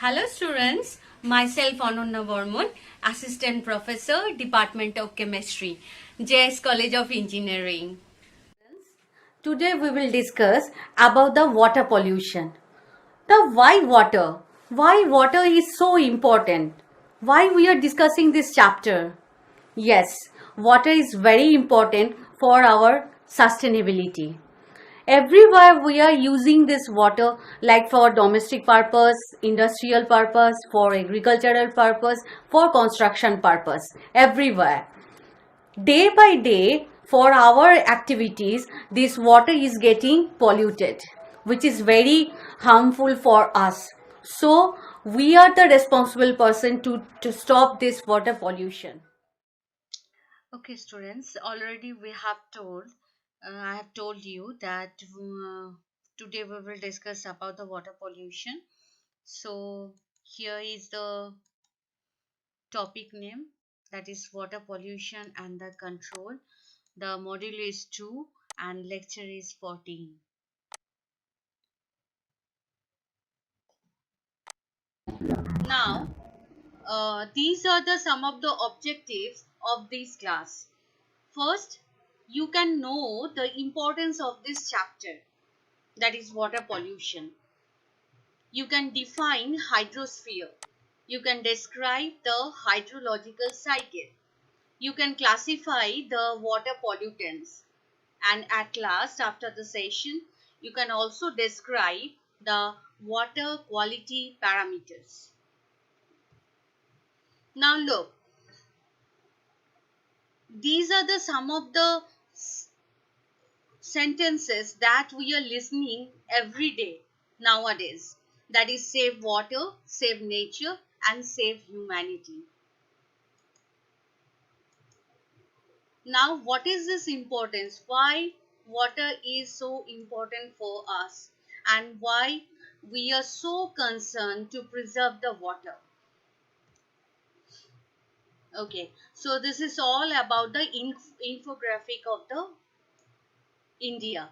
Hello students, myself Ananya Burman, Assistant Professor, Department of Chemistry, JS College of Engineering. Today we will discuss about the water pollution. The why water? Why water is so important? Why we are discussing this chapter? Yes, water is very important for our sustainability. Everywhere we are using this water like for domestic purpose, industrial purpose, for agricultural purpose, for construction purpose, everywhere. Day by day, for our activities, this water is getting polluted, which is very harmful for us. So we are the responsible person to stop this water pollution. Okay, students, already we have told, I have told you that today we will discuss about the water pollution. So here is the topic name, that is water pollution and the control. The module is 2 and lecture is 14. Now, these are the some of the objectives of this class. First, you can know the importance of this chapter, that is water pollution. You can define hydrosphere. You can describe the hydrological cycle. You can classify the water pollutants. And at last, after the session, you can also describe the water quality parameters. Now look, these are the some of the sentences that we are listening every day nowadays. That is save water, save nature, and save humanity. Now, what is this importance? Why water is so important for us and why we are so concerned to preserve the water? Okay, so this is all about the infographic of the India.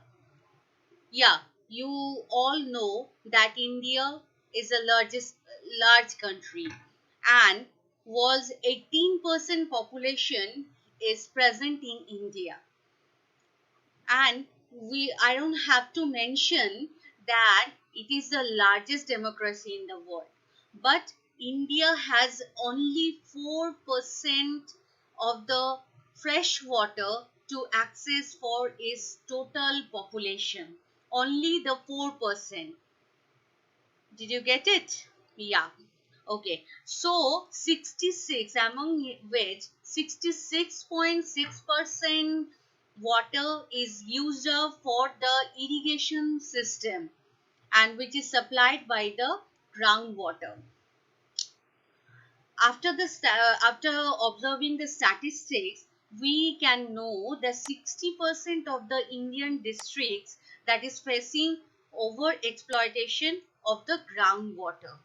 Yeah, you all know that India is the large country and world's 18% population is present in India. And I don't have to mention that it is the largest democracy in the world, but India has only 4% of the fresh water to access for its total population. Only the 4%. Did you get it? Yeah. Okay. So 66, among which 66.6% water is used for the irrigation system and which is supplied by the groundwater. After observing the statistics, we can know that 60% of the Indian districts that is facing over exploitation of the groundwater.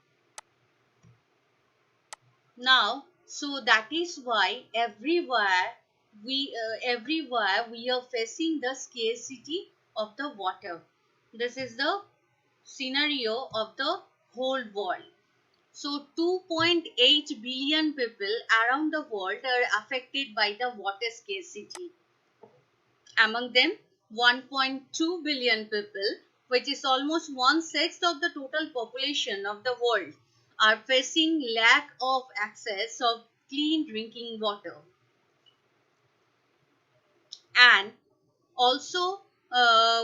Now, so that is why everywhere we are facing the scarcity of the water. This is the scenario of the whole world. So 2.8 billion people around the world are affected by the water scarcity. Among them, 1.2 billion people, which is almost 1/6 of the total population of the world, are facing lack of access of clean drinking water. And also,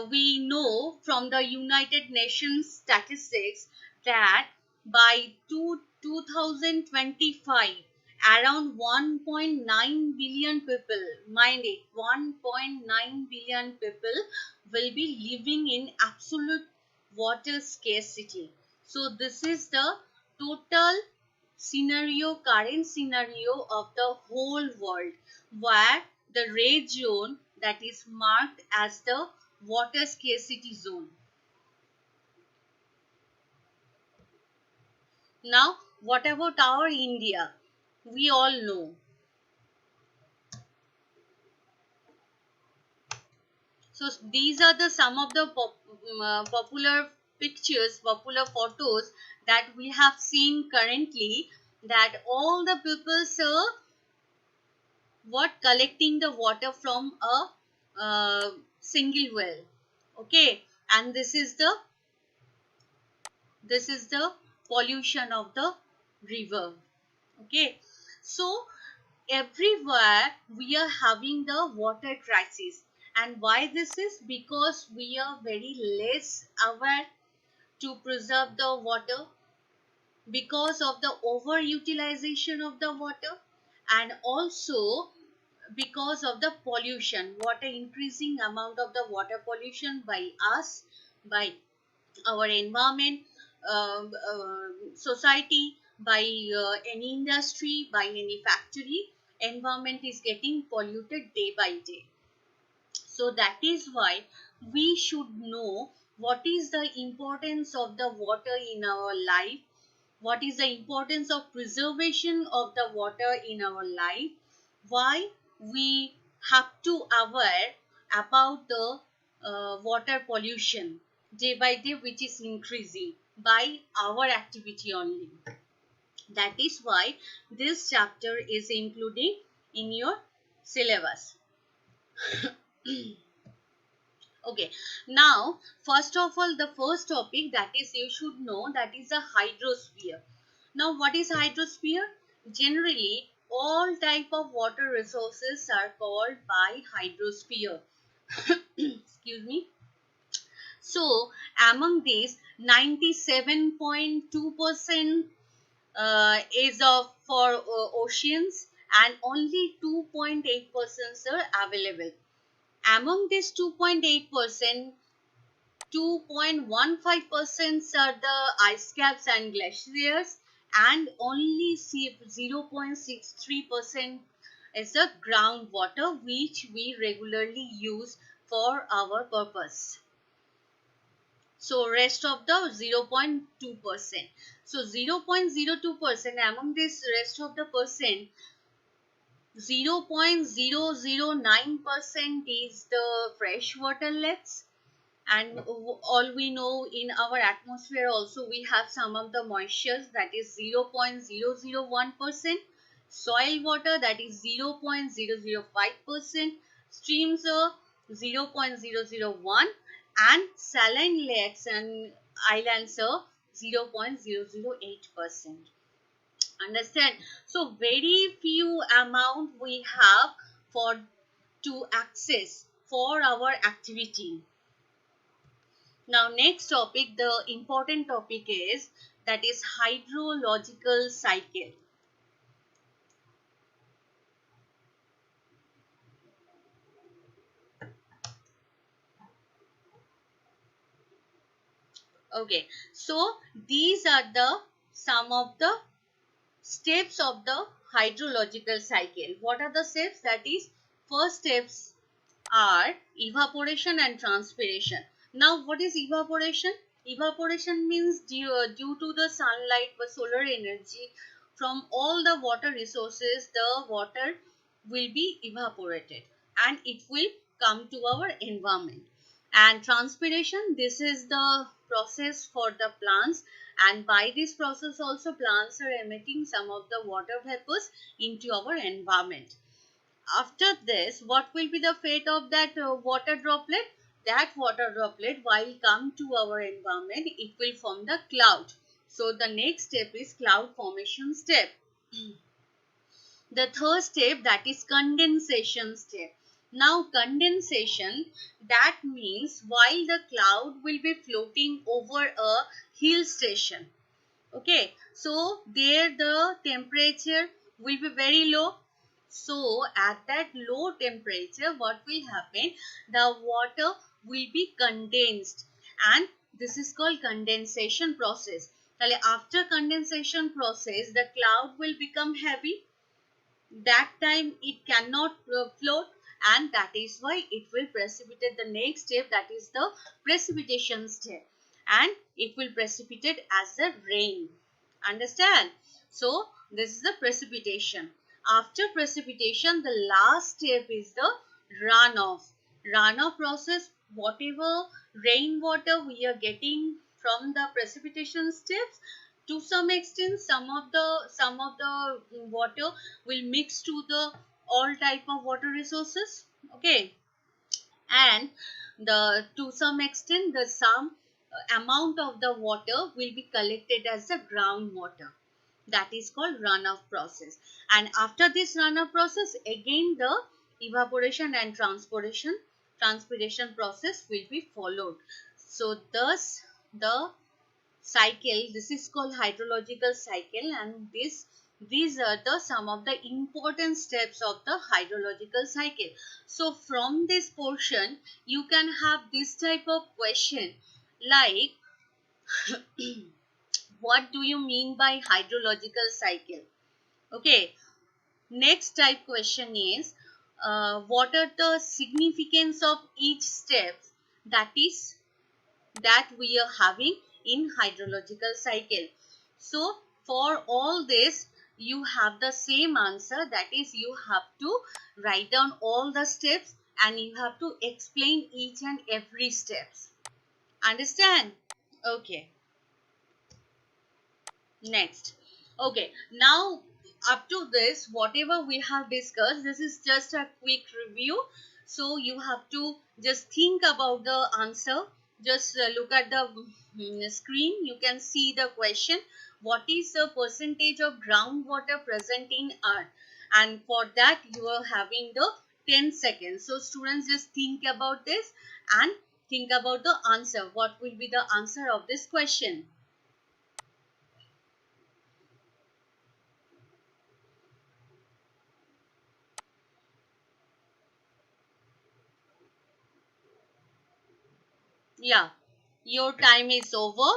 we know from the United Nations statistics that by 2025, around 1.9 billion people, mind it, 1.9 billion people will be living in absolute water scarcity. So this is the total current scenario of the whole world, where the red zone, that is marked as the water scarcity zone. Now, what about our India? We all know. So these are the some of the popular pictures, popular photos that we have seen currently, that all the people collecting the water from a single well. Okay, and this is the pollution of the river. Okay, so everywhere we are having the water crisis. And why this is? Because we are very less aware to preserve the water, because of the overutilization of the water, and also because of the pollution, water increasing amount of the water pollution by us, by our environment, society, by any industry, by any factory. Environment is getting polluted day by day. So that is why we should know what is the importance of the water in our life, what is the importance of preservation of the water in our life, why we have to aware about the water pollution day by day, which is increasing by our activity only. That is why this chapter is including in your syllabus. Okay, now first of all, the first topic that is you should know, that is the hydrosphere. Now what is hydrosphere? Generally all type of water resources are called by hydrosphere. Excuse me. So among these, 97.2% is of for oceans, and only 2.8% are available. Among this 2.8%, 2.15% are the ice caps and glaciers, and only 0.63% is the groundwater, which we regularly use for our purpose. So rest of the 0.2%. So 0.02% among this rest of the percent, 0.009% is the freshwater lakes. And all we know, in our atmosphere also we have some of the moisture, that is 0.001%, soil water, that is 0.005%, streams are 0.001, and saline lakes and islands are 0.008%. Understand? So very few amount we have for to access for our activity. Now next topic, the important topic is, that is hydrological cycle. Okay, so these are the some of the steps of the hydrological cycle. What are the steps? That is, first steps are evaporation and transpiration. Now what is evaporation? Evaporation means due to the sunlight or solar energy from all the water resources, the water will be evaporated and it will come to our environment. And transpiration, this is the process for the plants, and by this process also plants are emitting some of the water vapors into our environment. After this, what will be the fate of that water droplet? That water droplet, while come to our environment, it will form the cloud. So the next step is cloud formation step. The third step, that is condensation step. Now condensation, that means while the cloud will be floating over a hill station. Okay, so there the temperature will be very low. So at that low temperature, what will happen? The water will be condensed, and this is called condensation process. After condensation process, the cloud will become heavy. That time it cannot float, and that is why it will precipitate the next step, that is the precipitation step, and it will precipitate as a rain. Understand? So this is the precipitation. After precipitation, the last step is the runoff. Runoff process, whatever rainwater we are getting from the precipitation steps. To some extent, some of the water will mix to the all type of water resources. Okay, and the to some extent the some amount of the water will be collected as the groundwater. That is called runoff process. And after this runoff process, again the evaporation and transpiration process will be followed. So thus the cycle, this is called hydrological cycle, and these are the some of the important steps of the hydrological cycle. So from this portion you can have this type of question like what do you mean by hydrological cycle? Okay, next type question is what are the significance of each step that is that we are having in hydrological cycle. So for all this you have the same answer, that is you have to write down all the steps and you have to explain each and every steps. Understand? Okay. Next. Okay, now up to this whatever we have discussed, this is just a quick review. So you have to just think about the answer. Just look at the screen, you can see the question, what is the percentage of groundwater present in earth? And for that you are having the 10 seconds. So students, just think about this and think about the answer. What will be the answer of this question? Yeah, your time is over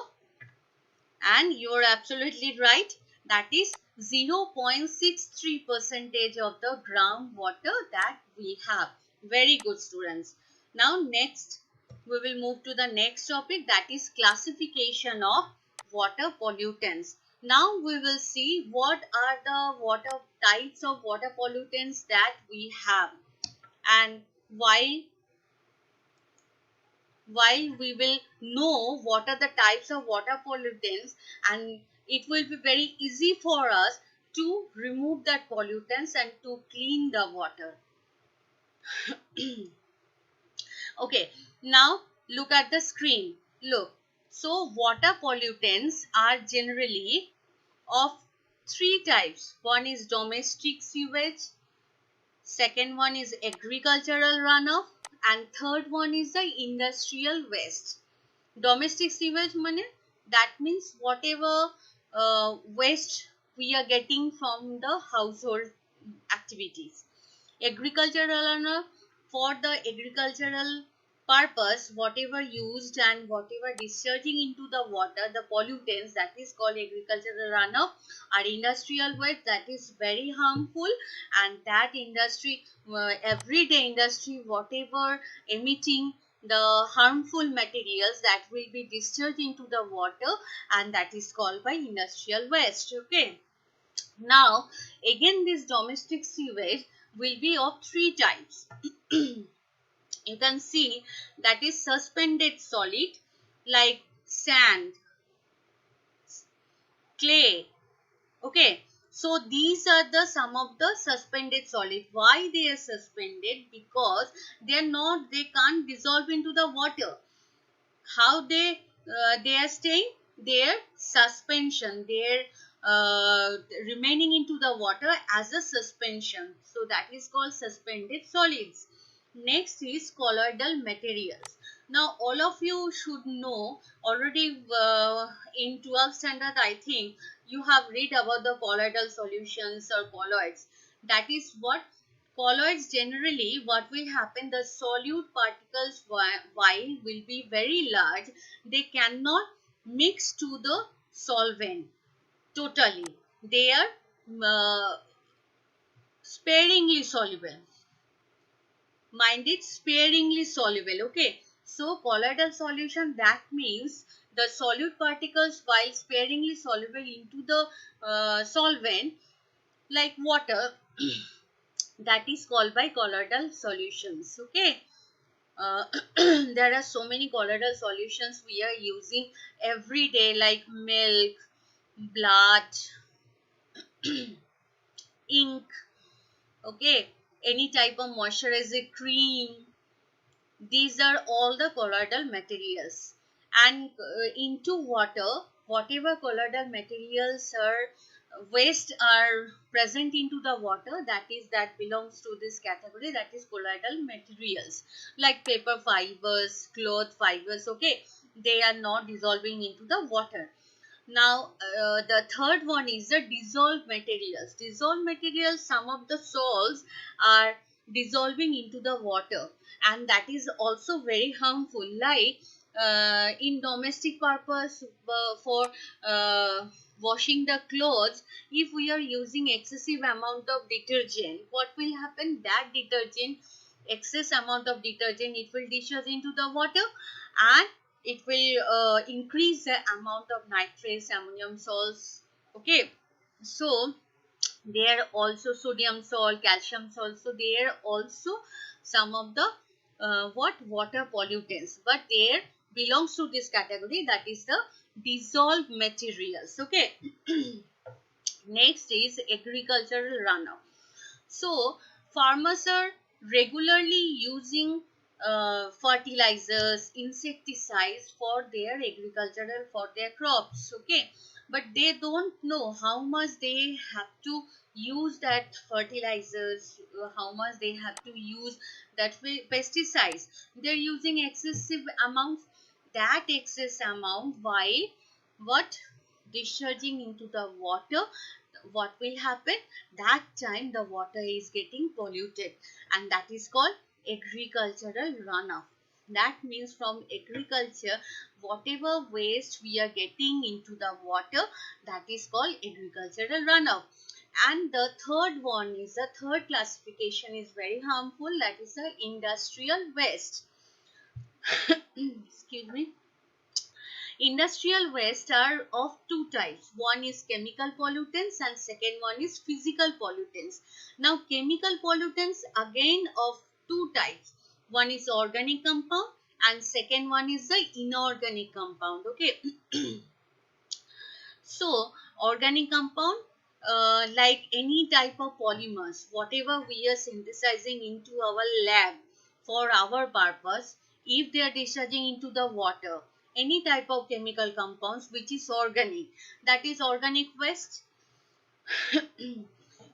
and you're absolutely right. That is 0.63 percentage of the groundwater that we have. Very good, students. Now next we will move to the next topic, that is classification of water pollutants. Now we will see what are the water types of water pollutants that we have, and while we will know what are the types of water pollutants, and it will be very easy for us to remove that pollutants and to clean the water. Okay, now look at the screen. Look, so water pollutants are generally of three types. One is domestic sewage, second one is agricultural runoff, and third one is the industrial waste. Domestic sewage money, that means whatever waste we are getting from the household activities. Agricultural runoff, for the agricultural purpose, whatever used and whatever discharging into the water, the pollutants, that is called agricultural runoff. Our industrial waste, that is very harmful, and that industry, everyday industry, whatever emitting the harmful materials, that will be discharged into the water, and that is called by industrial waste. Okay, now again this domestic sewage will be of three types. You can see that is suspended solid like sand, clay. Okay, so these are the some of the suspended solid. Why they are suspended? Because they can't dissolve into the water. How they are staying? Their suspension, their remaining into the water as a suspension. So that is called suspended solids. Next is colloidal materials. Now all of you should know already, in 12th standard I think you have read about the colloidal solutions or colloids. That is what colloids generally, what will happen, the solute particles while will be very large, they cannot mix to the solvent totally. They are sparingly soluble. Mind it, sparingly soluble. Okay, so colloidal solution, that means the solute particles while sparingly soluble into the solvent like water, that is called by colloidal solutions. Okay, uh, there are so many colloidal solutions we are using every day, like milk, blood, ink, okay, any type of moisturizer cream. These are all the colloidal materials. And into water, whatever colloidal materials are waste are present into the water, that belongs to this category, that is colloidal materials, like paper fibers, cloth fibers, okay, they are not dissolving into the water. Now, the third one is the dissolved materials. Dissolved materials, some of the salts are dissolving into the water, and that is also very harmful. Like in domestic purpose, for uh, washing the clothes, if we are using excessive amount of detergent, what will happen? That detergent, excess amount of detergent, it will discharge into the water, and it will increase the amount of nitrates, ammonium salts, okay. So there also sodium salt, calcium salt, so there also some of the what water pollutants, but there belongs to this category, that is the dissolved materials, okay. Next is agricultural runoff. So farmers are regularly using fertilizers, insecticides for their agricultural, for their crops, okay, but they don't know how much they have to use that fertilizers, how much they have to use that pesticides. They're using excessive amounts. That excess amount, while what discharging into the water, what will happen? That time the water is getting polluted, and that is called agricultural runoff. That means from agriculture, whatever waste we are getting into the water, that is called agricultural runoff. And the third one is, the third classification is very harmful, that is the industrial waste. Excuse me. Industrial waste are of two types. One is chemical pollutants and second one is physical pollutants. Now chemical pollutants again of two types. One is organic compound and second one is the inorganic compound. Okay. So organic compound, like any type of polymers, whatever we are synthesizing into our lab for our purpose, if they are discharging into the water, any type of chemical compounds which is organic, that is organic waste.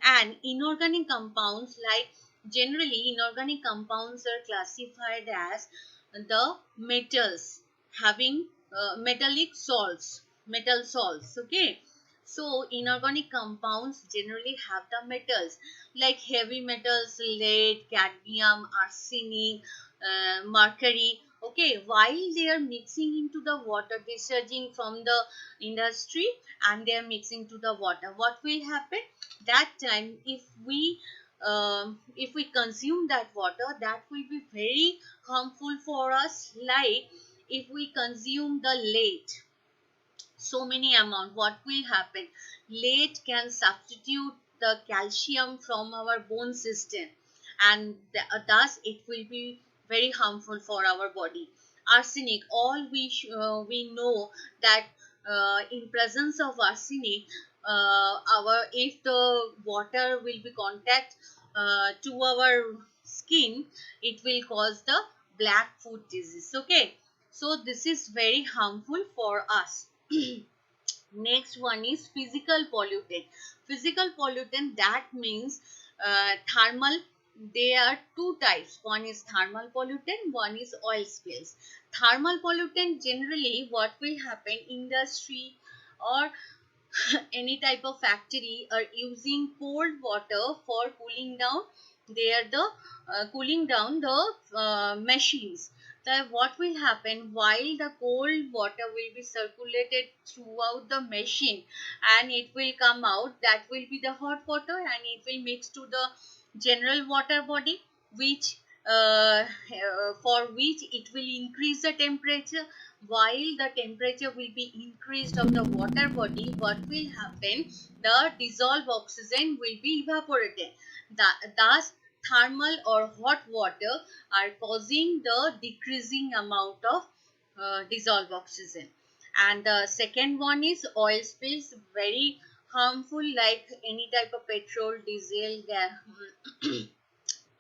And inorganic compounds, like generally inorganic compounds are classified as the metals having metallic salts, metal salts, okay. So inorganic compounds generally have the metals, like heavy metals, lead, cadmium, arsenic, mercury, okay. While they are mixing into the water, discharging from the industry, and they are mixing to the water, what will happen? That time, if we consume that water, that will be very harmful for us. Like if we consume the lead, so many amount, what will happen? Lead can substitute the calcium from our bone system, and thus it will be very harmful for our body. Arsenic, all we know that in presence of arsenic, our if the water will be contact to our skin, it will cause the black foot disease, okay. So this is very harmful for us. Next one is physical pollutant. Physical pollutant, that means thermal. There are two types. One is thermal pollutant, one is oil spills. Thermal pollutant, generally what will happen, industry or any type of factory are using cold water for cooling down cooling down the machines. Then what will happen, while the cold water will be circulated throughout the machine and it will come out, that will be the hot water, and it will mix to the general water body, which for which it will increase the temperature. While the temperature will be increased of the water body, what will happen? The dissolved oxygen will be evaporated. Thus thermal or hot water are causing the decreasing amount of dissolved oxygen. And the second one is oil spills, very harmful, like any type of petrol, diesel,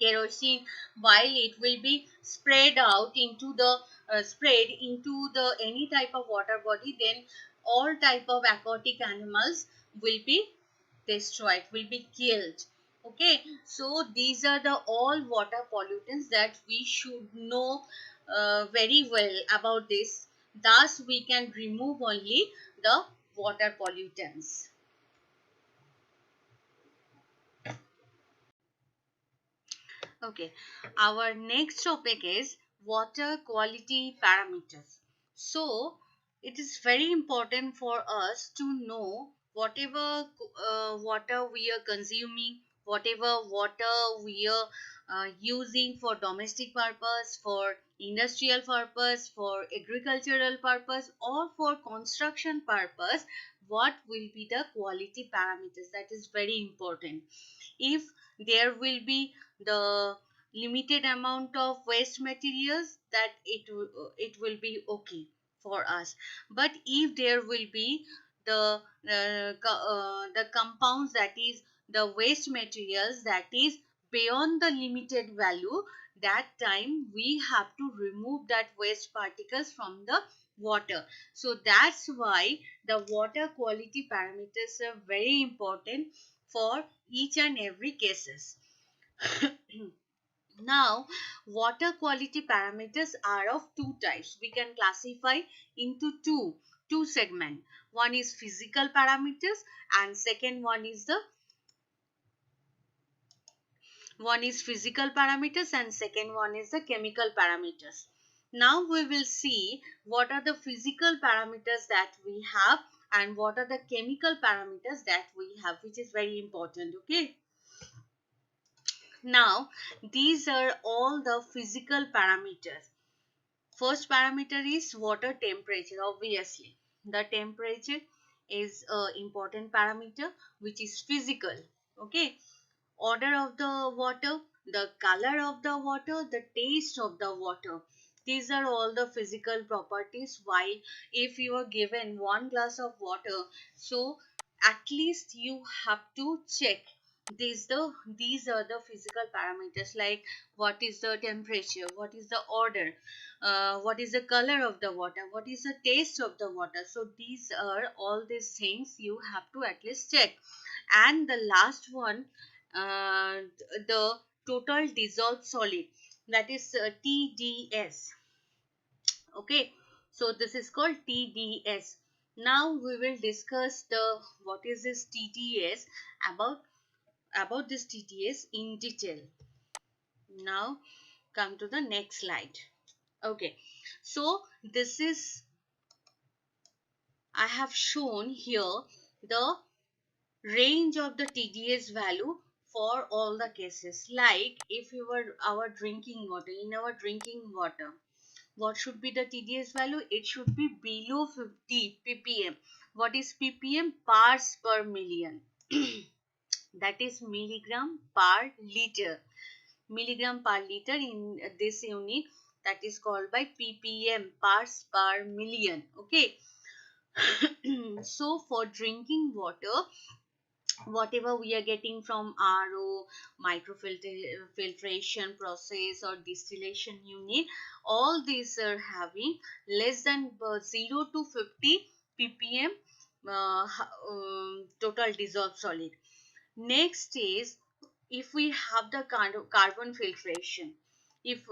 kerosene, while it will be spread out into the spread into the any type of water body, then all type of aquatic animals will be destroyed, will be killed. Okay, so these are the all water pollutants that we should know very well about this. Thus we can remove only the water pollutants. Okay, our next topic is water quality parameters. So, it is very important for us to know whatever water we are consuming, whatever water we are using for domestic purpose, for industrial purpose, for agricultural purpose, or for construction purpose, what will be the quality parameters. That is very important. If there will be the limited amount of waste materials, that it will be okay for us. But if there will be the compounds, that is the waste materials that is beyond the limited value, that time we have to remove that waste particles from the water. So that's why the water quality parameters are very important for each and every cases. Now, water quality parameters are of two types. We can classify into two segments. One is physical parameters, and second one is physical parameters, and second one is the chemical parameters. Now we will see what are the physical parameters that we have and what are the chemical parameters that we have, which is very important. Okay. Now, these are all the physical parameters. First parameter is water temperature. Obviously, the temperature is an important parameter which is physical. Okay, odor of the water, the color of the water, the taste of the water. These are all the physical properties. While if you are given one glass of water, so at least you have to check these are the physical parameters, like what is the temperature, what is the odor, what is the color of the water, what is the taste of the water. So these are all these things you have to at least check. And the last one, uh, the total dissolved solid, that is TDS. Okay, so this is called TDS. Now we will discuss the what is this TDS, about this TDS in detail. Now come to the next slide. Okay, so this is, I have shown here the range of the TDS value for all the cases. Like if you were our drinking water, in our drinking water, what should be the TDS value? It should be below 50 ppm. What is ppm? Parts per million. That is milligram per liter. Milligram per liter in this unit, that is called by ppm, parts per million. Okay. So for drinking water, whatever we are getting from RO, microfiltration process or distillation unit, all these are having less than 0 to 50 ppm total dissolved solid. Next is, if we have the carbon filtration, if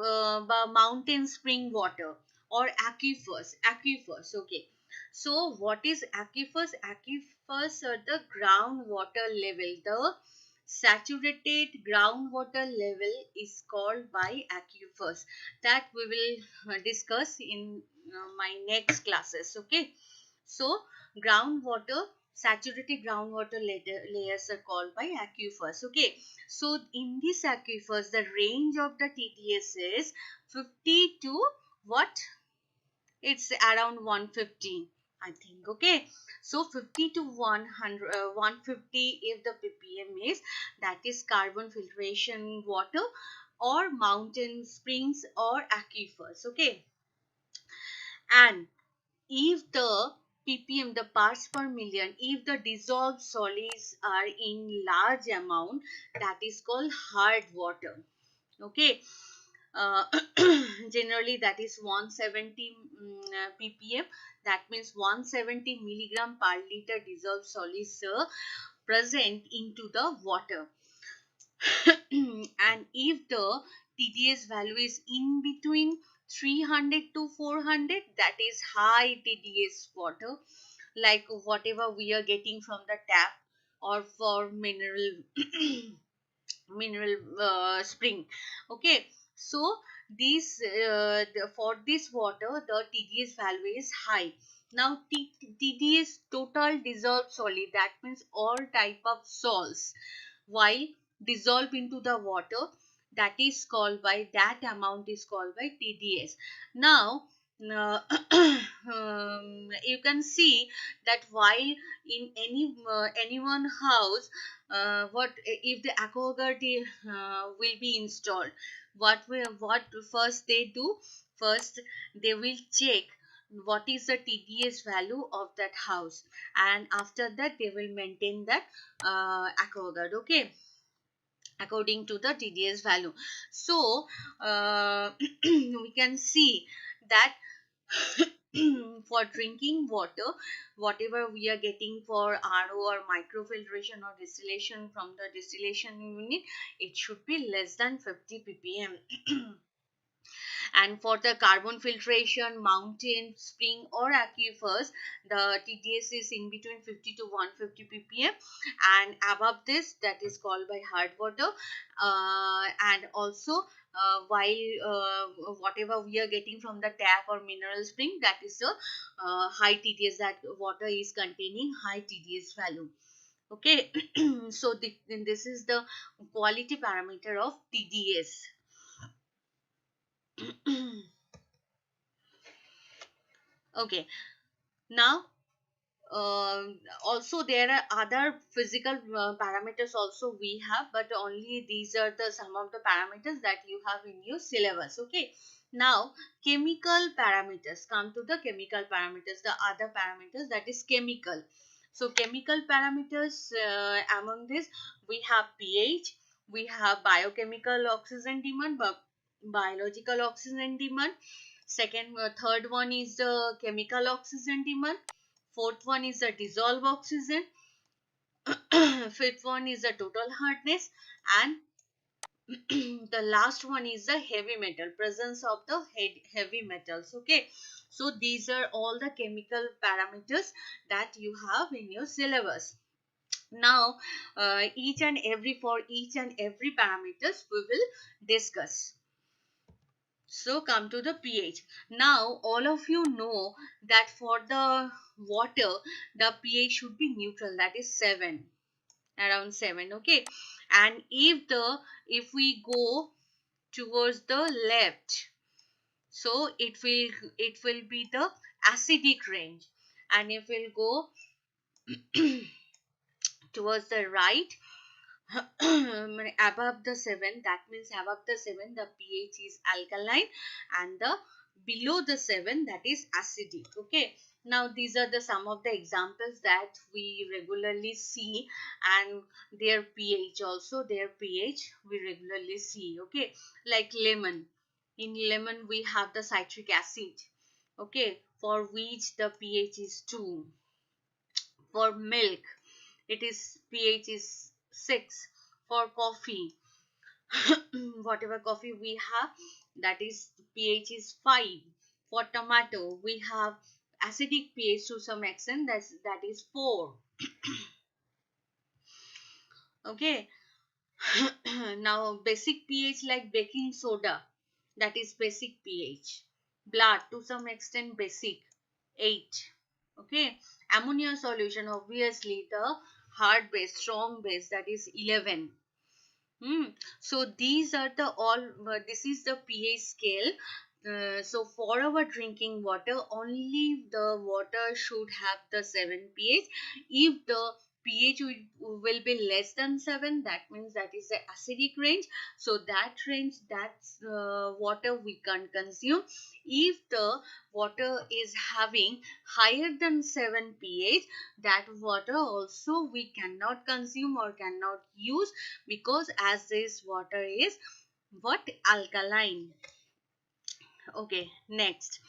mountain spring water or aquifers. Okay, so what is aquifers? Aquifers are the groundwater level. The saturated groundwater level is called by aquifers. That we will discuss in my next classes. Okay, so groundwater, saturated groundwater layers are called by aquifers. Okay, so in these aquifers, the range of the TDS is 50 to what? It's around 115. I think. Okay, so 50 to 100, 150 if the ppm is, that is carbon filtration water or mountain springs or aquifers. Okay, and if the ppm, the parts per million, if the dissolved solids are in large amount, that is called hard water. Okay, uh, generally that is 170 ppm, that means 170 milligram per liter dissolved solids present into the water. And if the TDS value is in between 300 to 400, that is high TDS water, like whatever we are getting from the tap or for mineral spring. Okay, so for this water the TDS value is high. Now TDS, total dissolved solid, that means all type of salts while dissolved into the water, that is called by, that amount is called by TDS. Now uh, you can see that while in anyone house, what if the aquaguard will be installed, what first they do, first they will check what is the TDS value of that house, and after that they will maintain that aquaguard. Okay, according to the TDS value. So we can see that for drinking water, whatever we are getting for RO or microfiltration or distillation from the distillation unit, it should be less than 50 ppm. And for the carbon filtration, mountain, spring or aquifers, the TDS is in between 50 to 150 ppm, and above this, that is called by hard water. And also while whatever we are getting from the tap or mineral spring, that is a high TDS, that water is containing high TDS value. Okay, so this is the quality parameter of TDS. Okay, now also there are other physical parameters also we have, but only these are the some of the parameters that you have in your syllabus. Okay, now chemical parameters, come to the chemical parameters, the other parameters, that is chemical. So chemical parameters, among this we have pH, we have biochemical oxygen demand, biological oxygen demand. Second, third one is the chemical oxygen demand. Fourth one is the dissolved oxygen. Fifth one is the total hardness. And the last one is the heavy metal, presence of the heavy metals. Okay, so these are all the chemical parameters that you have in your syllabus. Now for each and every parameters we will discuss. So come to the pH. Now all of you know that for the water the pH should be neutral, that is 7, around 7. Okay, and if we go towards the left, so it will be the acidic range, and if we'll go towards the right, above the 7, that means above the 7 the pH is alkaline, and the below the 7, that is acidic. Okay, now these are the some of the examples that we regularly see, and their pH also, their pH we regularly see. Okay, like lemon, in lemon we have the citric acid, okay, for which the pH is 2. For milk it is pH is 6. For coffee, whatever coffee we have, that is pH is 5. For tomato we have acidic pH to some extent, that is 4. Okay, now basic pH like baking soda, that is basic pH. Blood to some extent basic, 8. Okay, ammonia solution, obviously the hard base, strong base, that is 11. So these are the all this is the pH scale So for our drinking water, only the water should have the 7 pH. If the pH will be less than 7, that means that is the acidic range. So that range, that's water we can't consume. If the water is having higher than 7 pH, that water also we cannot consume or cannot use, because as this water is what, alkaline. Okay, next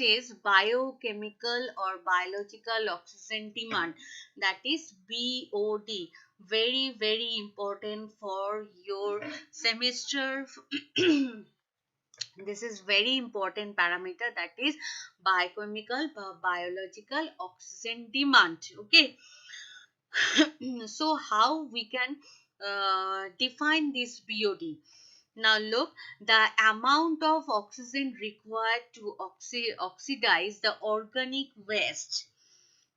is biochemical or biological oxygen demand, that is BOD. Very very important for your semester. This is very important parameter, that is biochemical biological oxygen demand. Okay. So how we can define this BOD? Now look, the amount of oxygen required to oxidize the organic waste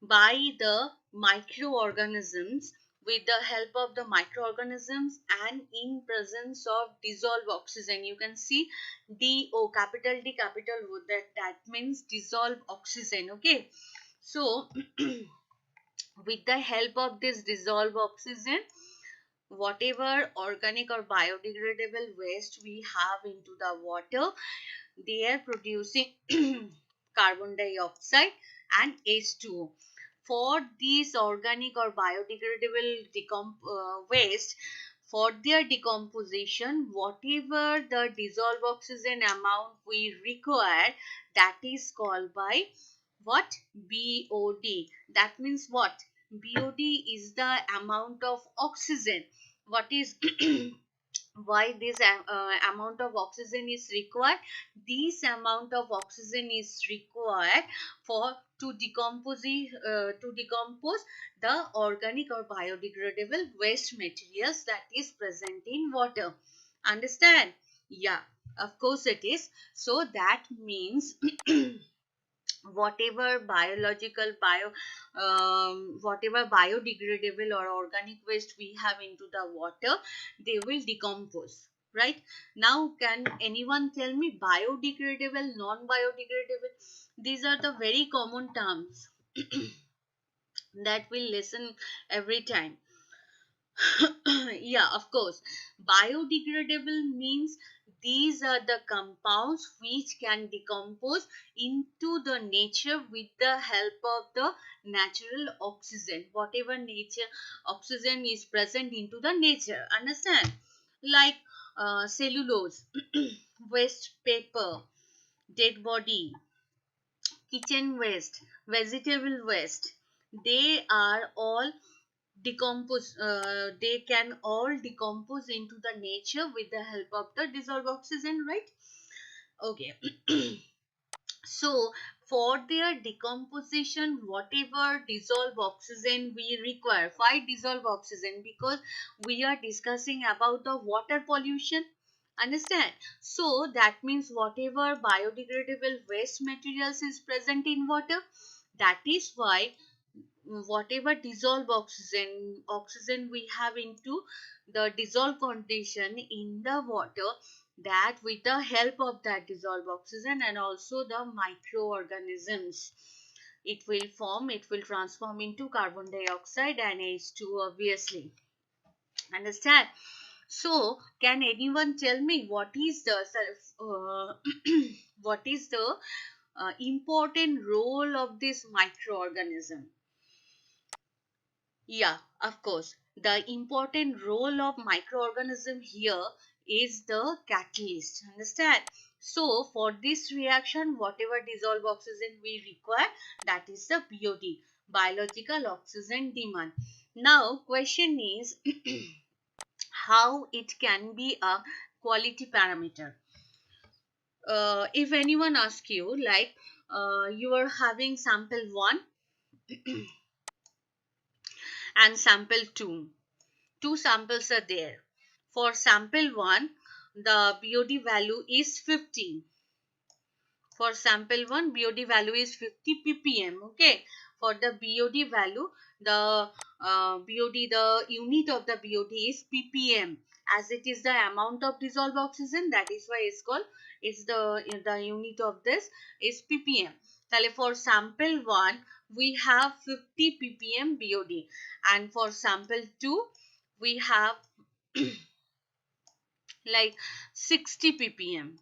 by the microorganisms, with the help of the microorganisms and in presence of dissolved oxygen. You can see DO, capital D, capital O, that means dissolved oxygen. Okay. So with the help of this dissolved oxygen, whatever organic or biodegradable waste we have into the water, they are producing carbon dioxide and H2O. For these organic or biodegradable waste, for their decomposition, whatever the dissolved oxygen amount we require, that is called by what? BOD. That means what? BOD is the amount of oxygen. What is why this amount of oxygen is required? This amount of oxygen is required for to decompose the organic or biodegradable waste materials that is present in water. Understand? Yeah, of course it is. So that means whatever biological whatever biodegradable or organic waste we have into the water, they will decompose, right? Now can anyone tell me biodegradable, non biodegradable? These are the very common terms that we listen every time. Yeah, of course. Biodegradable means these are the compounds which can decompose into the nature with the help of the natural oxygen. Whatever nature oxygen is present into the nature. Understand? Like cellulose, waste paper, dead body, kitchen waste, vegetable waste. They are all they can all decompose into the nature with the help of the dissolved oxygen, right? Okay. So for their decomposition, whatever dissolved oxygen we require, why dissolved oxygen? Because we are discussing about the water pollution. Understand? So that means whatever biodegradable waste materials is present in water, that is why whatever dissolved oxygen we have into the dissolved condition in the water, that with the help of that dissolved oxygen and also the microorganisms, it will transform into carbon dioxide and H2, obviously. Understand? So can anyone tell me what is the what is the important role of this microorganism? Yeah, of course. The important role of microorganism here is the catalyst. Understand? So for this reaction, whatever dissolved oxygen we require, that is the BOD, biological oxygen demand. Now question is how it can be a quality parameter. If anyone asks you, like you are having sample 1 and sample 2. Two samples are there. For sample 1, the BOD value is 50. For sample 1, BOD value is 50 ppm. Okay. For the BOD value, the the unit of the BOD is ppm, as it is the amount of dissolved oxygen. That is why it's called, it's the unit of this is ppm. For sample 1 we have 50 ppm BOD, and for sample 2 we have like 60 ppm.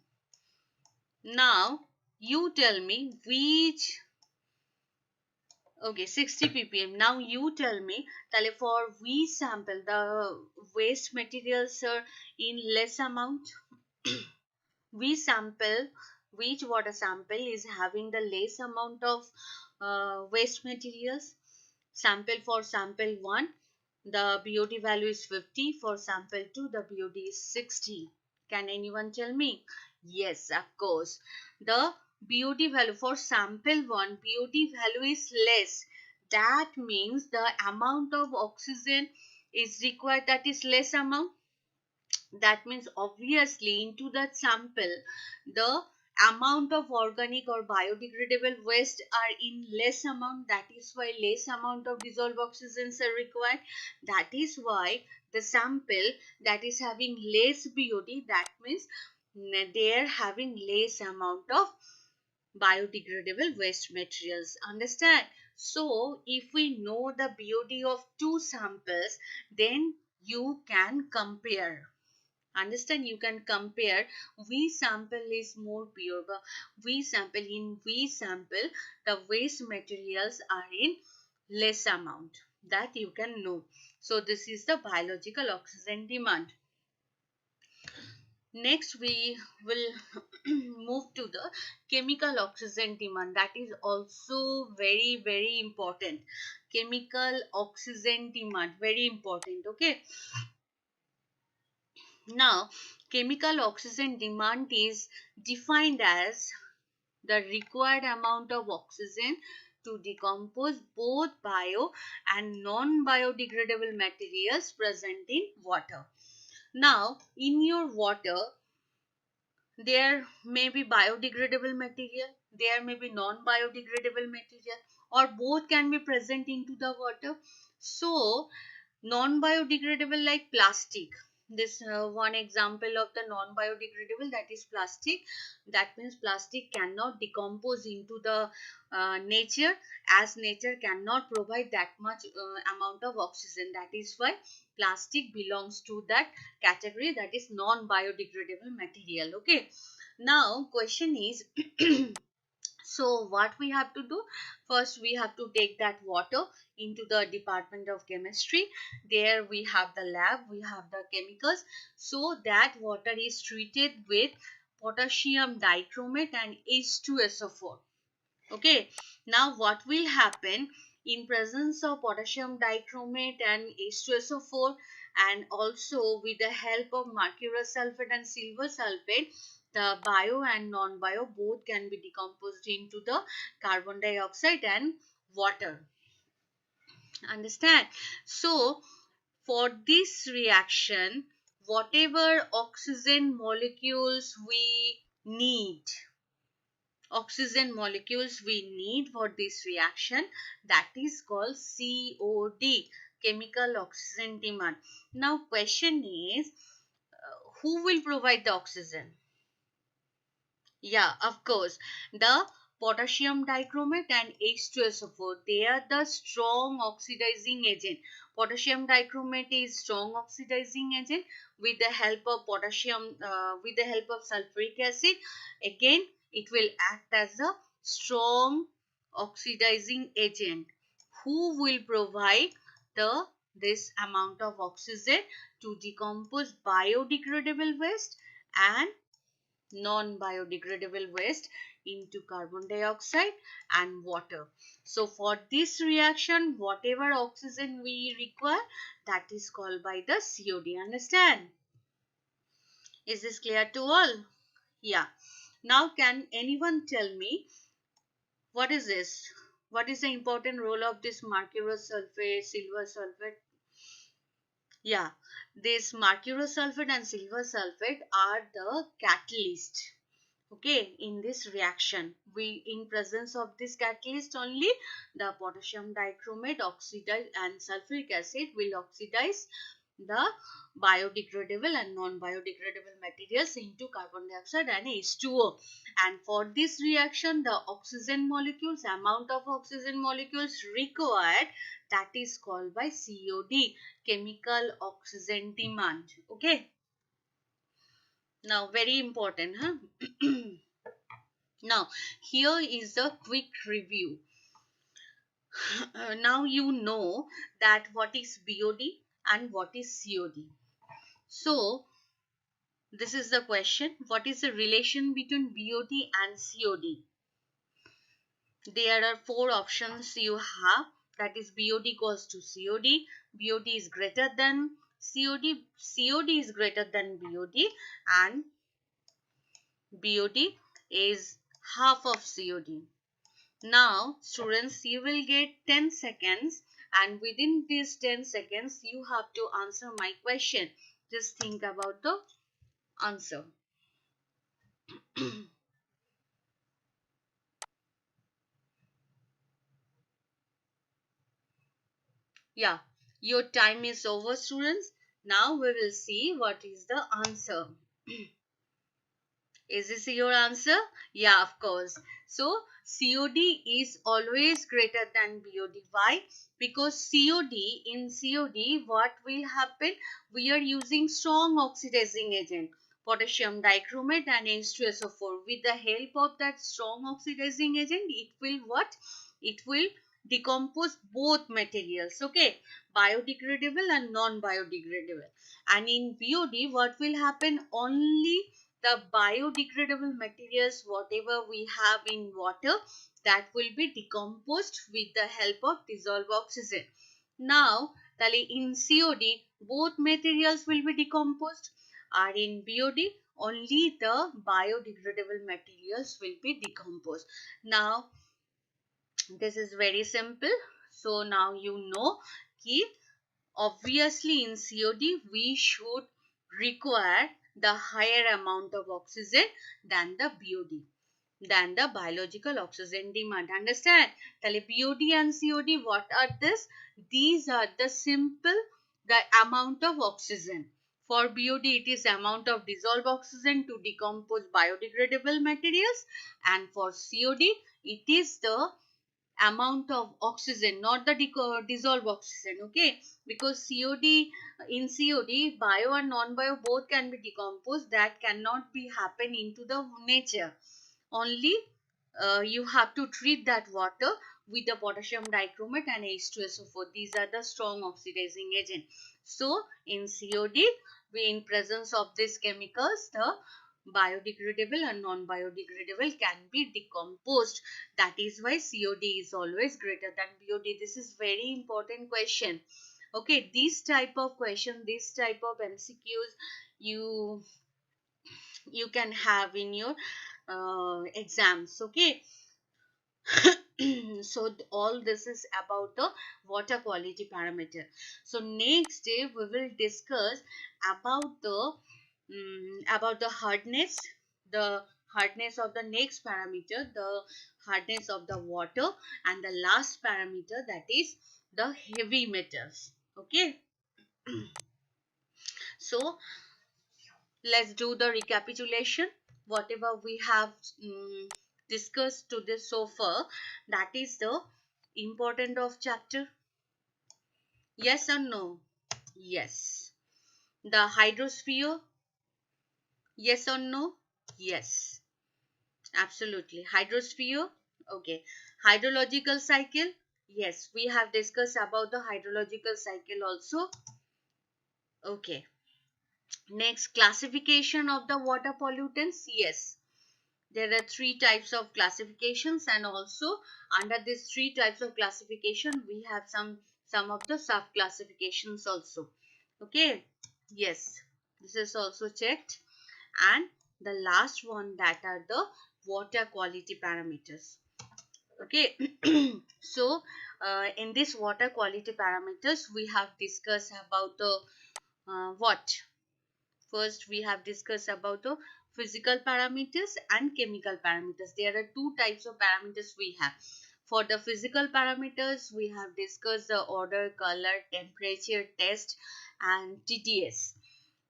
Now you tell me which, okay, 60 ppm. Now you tell me, for we sample the waste materials in less amount. We sample, which water sample is having the less amount of waste materials? Sample for sample 1, the BOD value is 50. For sample 2, the BOD is 60. Can anyone tell me? Yes, of course. The BOD value for sample 1, BOD value is less. That means the amount of oxygen is required, that is less amount. That means obviously into that sample the amount of organic or biodegradable waste are in less amount. That is why less amount of dissolved oxygens are required. That is why the sample that is having less BOD, that means they are having less amount of biodegradable waste materials. Understand? So if we know the BOD of two samples, then you can compare. Understand? You can compare. We sample is more pure, but we sample the waste materials are in less amount, that you can know. So this is the biological oxygen demand. Next we will move to the chemical oxygen demand. That is also very important. Chemical oxygen demand, very important. Okay, now chemical oxygen demand is defined as the required amount of oxygen to decompose both bio and non-biodegradable materials present in water. Now, in your water, there may be biodegradable material, there may be non-biodegradable material, or both can be present into the water. So, non-biodegradable like plastic, this one example of the non-biodegradable, that is plastic. That means plastic cannot decompose into the nature, as nature cannot provide that much amount of oxygen. That is why plastic belongs to that category, that is non-biodegradable material. Okay, now question is so what we have to do? First we have to take that water into the Department of Chemistry. There we have the lab, we have the chemicals. So that water is treated with potassium dichromate and H2SO4. Okay, now what will happen in presence of potassium dichromate and H2SO4, and also with the help of mercurous sulfate and silver sulfate, the bio and non-bio both can be decomposed into the carbon dioxide and water. Understand? So for this reaction, whatever oxygen molecules we need, for this reaction, that is called COD, chemical oxygen demand. Now question is, who will provide the oxygen? Yeah, of course, the potassium dichromate and H2SO4, they are the strong oxidizing agent. Potassium dichromate is strong oxidizing agent. With the help of potassium, with the help of sulfuric acid, again it will act as a strong oxidizing agent. Who will provide the this amount of oxygen to decompose biodegradable waste and non-biodegradable waste into carbon dioxide and water. So for this reaction, whatever oxygen we require, that is called by the COD. Understand? Is this clear to all? Yeah. Now can anyone tell me what is this? What is the important role of this mercurous sulfate, silver sulfate? Yeah, this mercurous sulfate and silver sulfate are the catalyst. Okay, in this reaction, in presence of this catalyst only, the potassium dichromate oxidize and sulfuric acid will oxidize the biodegradable and non-biodegradable materials into carbon dioxide and H2O. And for this reaction, the oxygen molecules, amount of oxygen molecules required, that is called by COD, chemical oxygen demand. Okay. Now, very important, huh? Now, here is a quick review. Now you know that what is BOD and what is COD. So, this is the question. What is the relation between BOD and COD? There are four options you have. That is BOD equals to COD. BOD is greater than COD. COD is greater than BOD. And BOD is half of COD. Now, students, you will get 10 seconds, and within these 10 seconds, you have to answer my question. Just think about the answer. Yeah, your time is over, students. Now we will see what is the answer. Is this your answer? Yeah, of course. So, COD is always greater than BOD. Why? Because in COD, what will happen? We are using strong oxidizing agent, potassium dichromate and H2SO4. With the help of that strong oxidizing agent, it will what? It will decompose both materials, okay? Biodegradable and non-biodegradable. And in BOD, what will happen? Only the biodegradable materials, whatever we have in water, that will be decomposed with the help of dissolved oxygen. Now, in COD, both materials will be decomposed, and in BOD, only the biodegradable materials will be decomposed. Now, this is very simple. So, now you know कि obviously in COD we should require the higher amount of oxygen than the BOD, than the biological oxygen demand. Understand? Tale BOD and COD, what are this? These are the simple, the amount of oxygen. For BOD, it is amount of dissolved oxygen to decompose biodegradable materials, and for COD, it is the amount of oxygen, not the dissolved oxygen, okay? Because in COD, bio and non-bio both can be decomposed. That cannot be happen into the nature. Only you have to treat that water with the potassium dichromate and H2SO4. These are the strong oxidizing agent. So in COD, in presence of these chemicals, the biodegradable and non-biodegradable can be decomposed. That is why COD is always greater than BOD. This is very important question. Okay, this type of question, this type of MCQs, you can have in your exams. Okay. So all this is about the water quality parameter. So next day we will discuss about the hardness, the hardness of the next parameter, the hardness of the water, and the last parameter, that is the heavy metals. Okay. So let's do the recapitulation. Whatever we have discussed to this so far, that is the important of chapter. Yes or no? Yes. The hydrosphere? Yes or no? Yes. Absolutely. Hydrosphere? Okay. Hydrological cycle? Yes. We have discussed about the hydrological cycle also. Okay. Next, classification of the water pollutants? Yes. There are three types of classifications, and also under these three types of classification, we have some of the sub classifications also. Okay. Yes. This is also checked. And the last one, that are the water quality parameters. Okay. So in this water quality parameters, we have discussed about the what? First, we have discussed about the physical parameters and chemical parameters. There are two types of parameters we have. For the physical parameters, we have discussed the odor, color, temperature, test, and TDS.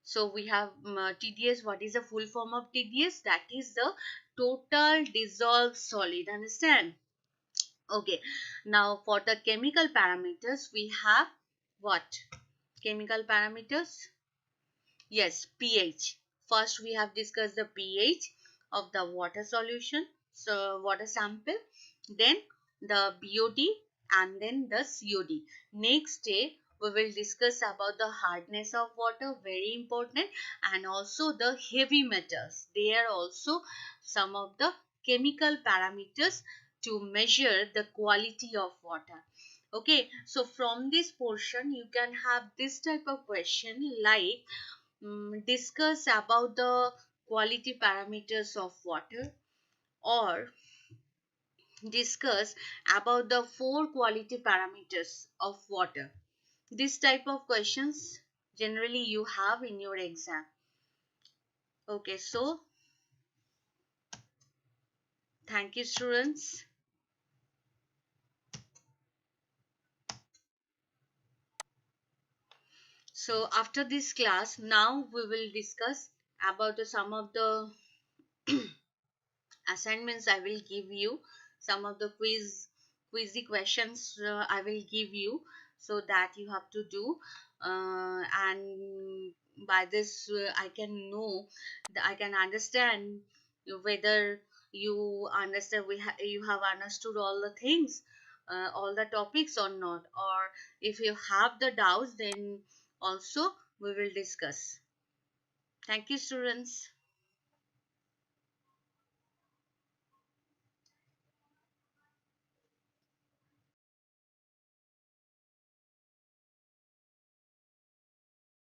So we have TDS. What is the full form of TDS? That is the total dissolved solid. Understand? Okay. Now for the chemical parameters, we have what? Chemical parameters? Yes, pH. First, we have discussed the pH of the water solution, so water sample, then the BOD, and then the COD. Next day, we will discuss about the hardness of water, very important, and also the heavy metals. They are also some of the chemical parameters to measure the quality of water. Okay, so from this portion, you can have this type of question like discuss about the quality parameters of water, or discuss about the four quality parameters of water. This type of questions generally you have in your exam. Okay, so thank you, students. So after this class, now we will discuss about some of the assignments I will give you, some of the quizzy questions I will give you, so that you have to do, and by this I can know, I can understand whether you understand, you have understood all the things, all the topics or not, or if you have the doubts, then also we will discuss. Thank you, students.